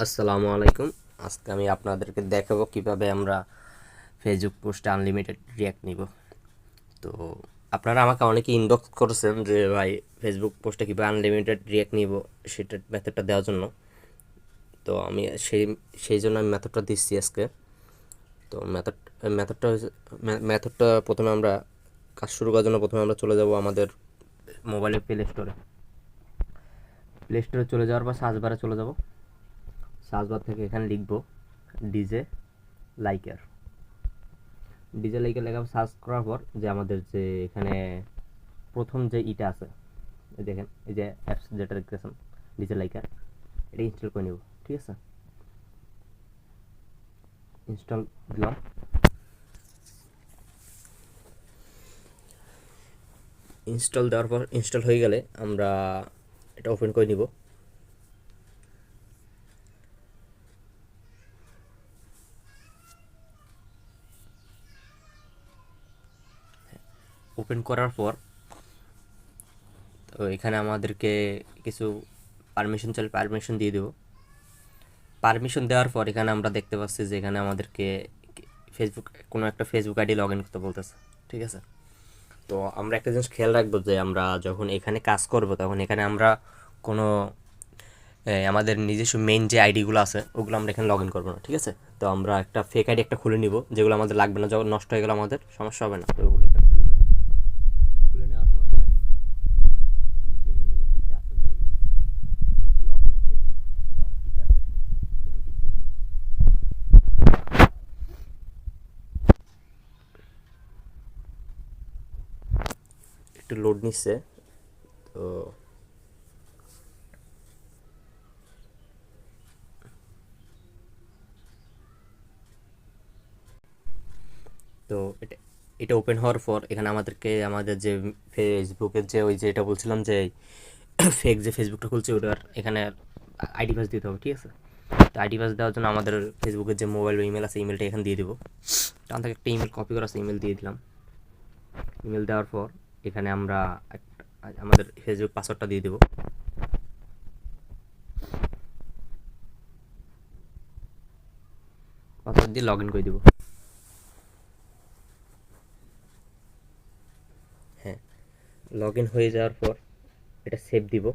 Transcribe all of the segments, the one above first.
আসসালামু আলাইকুম। আজকে আমি আপনাদেরকে দেখাবো কিভাবে আমরা ফেসবুক পোস্টে আনলিমিটেড রিয়াক্ট নিব। তো আপনারা আমাকে অনেকে ইনবক্স করেছেন যে ভাই ফেসবুক পোস্টে কীভাবে আনলিমিটেড রিয়াক্ট নিব সেটার মেথডটা দেওয়ার জন্য। তো আমি সেই জন্য আমি মেথডটা দিচ্ছি আজকে। তো মেথডটা প্রথমে আমরা কাজ শুরু করার জন্য প্রথমে আমরা চলে যাব আমাদের মোবাইলের প্লে স্টোরে চলে যাওয়ার পর সার্চ বারে চলে যাব। সার্চ বার থেকে এখানে লিখব ডিজে লাইকার। ডিজে লাইকার লেখা সার্চ করার পর যে আমাদের যে এখানে প্রথম যে ইটা আছে, দেখেন এই যে অ্যাপস যেটা দেখতেছেন ডিজে লাইকার, এটা ইনস্টল করে নেব। ঠিক আছে, ইনস্টল দিলাম। ইনস্টল দেওয়ার পর ইনস্টল হয়ে গেলে আমরা এটা ওপেন করে নিব। ওপেন করার পর তো এখানে আমাদেরকে কিছু পারমিশন চাইলে পারমিশন দিয়ে দেবো। পারমিশন দেওয়ার পর এখানে আমরা দেখতে পাচ্ছি যে এখানে আমাদেরকে কোনো একটা ফেসবুক আইডি লগ ইন করতে বলতেছে। ঠিক আছে, তো আমরা একটা জিনিস খেয়াল রাখবো যে আমরা যখন এখানে কাজ করব তখন এখানে আমরা কোনো আমাদের নিজস্ব মেইন যে আইডিগুলো আছে ওগুলো আমরা এখানে লগ ইন করবো না। ঠিক আছে, তো আমরা একটা ফেক আইডি একটা খুলে নিব, যেগুলো আমাদের লাগবে না, যখন নষ্ট হয়ে গেলে আমাদের সমস্যা হবে না। তো ওগুলো একটা খুলে নেব। খুলে নেওয়ার পর এখানে যে ইটা আছে, যে লগ ইন ফেসবুক ইটা আছে, এখানে টিপ দেব। একটু লোড নিচ্ছে। তো তো এটা এটা ওপেন হওয়ার পর এখানে আমাদেরকে আমাদের যে ফেসবুকের যে ওই যে এটা বলছিলাম যে ফেক যে ফেসবুকটা খুলছে ওটার এখানে আইডি পাস দিতে হবে। ঠিক আছে, তো আইডি পাস দেওয়ার জন্য আমাদের ফেসবুকের যে মোবাইল বা ইমেল আছে ইমেলটা এখানে দিয়ে দেবো। তখন থেকে একটা ইমেল কপি করা আছে, ইমেল দিয়ে দিলাম। ইমেল দেওয়ার পর এখানে আমরা আমাদের ফেসবুক পাসওয়ার্ডটা দিয়ে দেবো। পাসওয়ার্ড দিয়ে লগ ইন করে দেবো। হ্যাঁ, লগ ইন হয়ে যাওয়ার পর এটা সেভ দিব।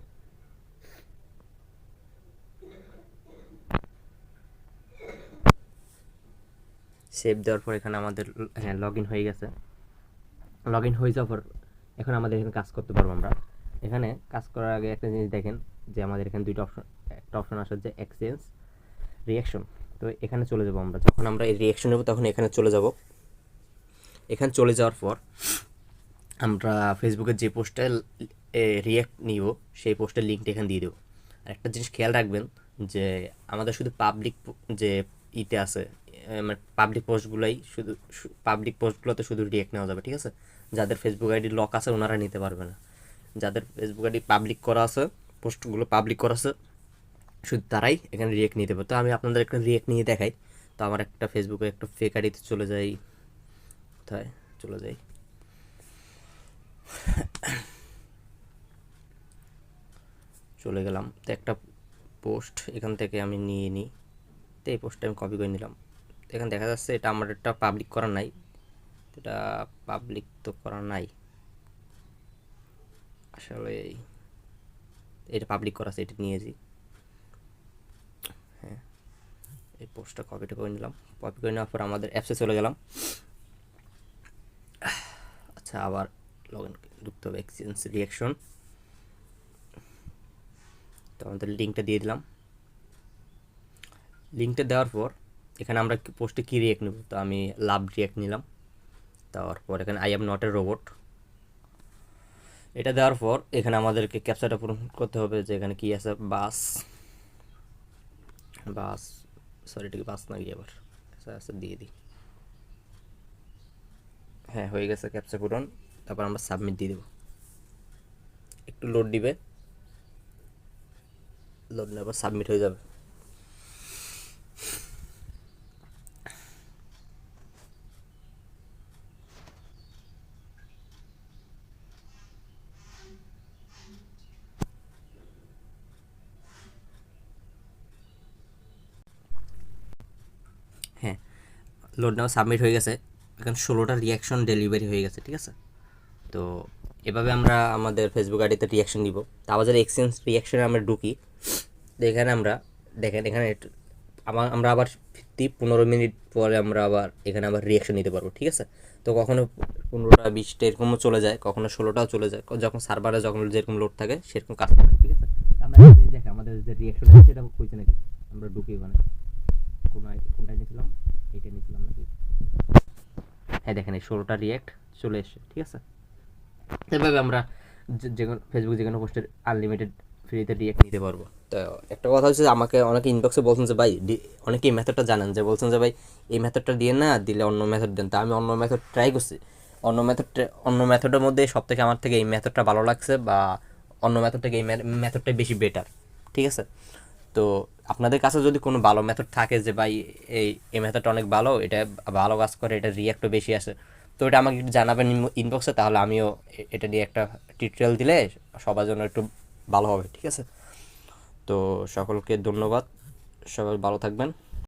সেভ দেওয়ার পর এখানে আমাদের হ্যাঁ লগ ইন হয়ে গেছে। লগ ইন হয়ে যাওয়ার পর এখন আমাদের এখানে কাজ করতে পারবো আমরা। এখানে কাজ করার আগে একটা জিনিস দেখেন যে আমাদের এখানে দুইটা অপশন, একটা অপশন আসে যে এক্সচেঞ্জ রিয়াকশন। তো এখানে চলে যাব আমরা, যখন আমরা এই রিয়াকশন নেব তখন এখানে চলে যাব। এখানে চলে যাওয়ার পর আমরা ফেসবুকের যে পোস্টে রিয়াক্ট নিব সেই পোস্টের লিঙ্কটা এখানে দিয়ে দেবো। আর একটা জিনিস খেয়াল রাখবেন যে আমাদের শুধু পাবলিক যে ইতে আছে, মানে পাবলিক পোস্টগুলোতে শুধু রিয়াক্ট নেওয়া যাবে। ঠিক আছে, যাদের ফেসবুক আইডি লক আছে ওনারা নিতে পারবে না। যাদের ফেসবুক আইডি পাবলিক করা আছে, পোস্টগুলো পাবলিক করা আছে, শুধু তারাই এখানে রিয়েক্ট নিতে পারে। তো আমি আপনাদের একটা রিয়েক্ট নিয়ে দেখাই। তো আমার একটা ফেসবুকে একটা ফেক আইডিতে চলে যাই, কোথায় চলে যাই, চলে গেলাম। তো একটা পোস্ট এখান থেকে আমি নিয়ে নিই। তো এই পোস্টটা আমি কপি করে নিলাম। তো এখানে দেখা যাচ্ছে এটা আমার একটা পাবলিক করা নাই, এটা পাবলিক তো করা নাই আসলে, এটা পাবলিক করা আছে, এটা নিয়েছি। হ্যাঁ, এই পোস্টটা কপিটা করে নিলাম। কপি করে নেওয়ার পর আমাদের অ্যাপসে চলে গেলাম। আচ্ছা, আবার লগ ইন ঢুকতে হবে, এক্সচেঞ্জ রিয়াকশন। তো আমাদের লিঙ্কটা দিয়ে দিলাম। লিঙ্কটা দেওয়ার পর এখানে আমরা পোস্টে কী রিয়াক্ট নেব, তো আমি লাভ রিয়াক্ট নিলাম। তারপর এখানে I am not a robot, এটা দেওয়ার পর এখানে আমাদেরকে ক্যাপচাটা পূরণ করতে হবে যে এখানে কী আছে, বাস বাস সরি এটা কি বাস না, গিয়ে আবার আচ্ছা দিয়ে দিই। হ্যাঁ, হয়ে গেছে ক্যাপচা পূরণ। তারপর আমরা সাবমিট দিয়ে দেবো। একটু লোড দিবে, লোড নেওয়ার পর সাবমিট হয়ে যাবে। লোড নাও সাবমিট হয়ে গেছে, এখন 16টা রিয়াকশন ডেলিভারি হয়ে গেছে, ঠিক আছে। তো এভাবে আমরা আমাদের ফেসবুক আইডিতে রিয়াকশন দিব। তো আমাদের এক্সচেঞ্জ রিয়াকশনে আমরা ঢুকি। তো এখানে আমরা দেখেন এখানে আমরা আবার 15 মিনিট পরে আমরা আবার এখানে আবার রিয়াকশন নিতে পারবো, ঠিক আছে। তো কখনো 15টা 20টা এরকমও চলে যায়, কখনো 16টাও চলে যায়, যখন সার্ভারে যখন যেরকম লোড থাকে সেরকম কাজ করে, ঠিক আছে। আমরা দেখেন আমাদের যে রিয়াকশন আছে সেটা হয়েছে নাকি, আমরা ঢুকি ওখানে কোনটা নিয়েছিলাম, এইটা নিয়েছিলাম নাকি, হ্যাঁ দেখেন এই 16টা রিয়াক্ট চলে এসছে, ঠিক আছে। এভাবে আমরা যে কোনো ফেসবুক যে কোনো পোস্টের আনলিমিটেড ফ্রিতে রিয়াক্ট নিতে পারবো। তো একটা কথা হচ্ছে যে আমাকে অনেকে ইনবক্সে বলছেন যে ভাই অনেকে এই মেথডটা জানেন, যে বলছেন যে ভাই এই মেথডটা দিয়ে না দিলে অন্য মেথড দেন। তা আমি অন্য মেথড ট্রাই করছি, অন্য মেথডের মধ্যে সব থেকে আমার থেকে এই মেথডটা ভালো লাগছে, বা অন্য মেথড থেকে এই মেথডটাই বেশি বেটার, ঠিক আছে। তো আপনাদের কাছে যদি কোনো ভালো মেথড থাকে যে ভাই এই মেথডটা অনেক ভালো, এটা ভালো কাজ করে, এটা রিয়াক্টও বেশি আসে, তো এটা আমাকে একটু জানাবেন ইনবক্সে, তাহলে আমিও এটা নিয়ে একটা টিউটোরিয়াল দিলে সবার জন্য একটু ভালো হবে, ঠিক আছে। তো সকলকে ধন্যবাদ, সবাই ভালো থাকবেন।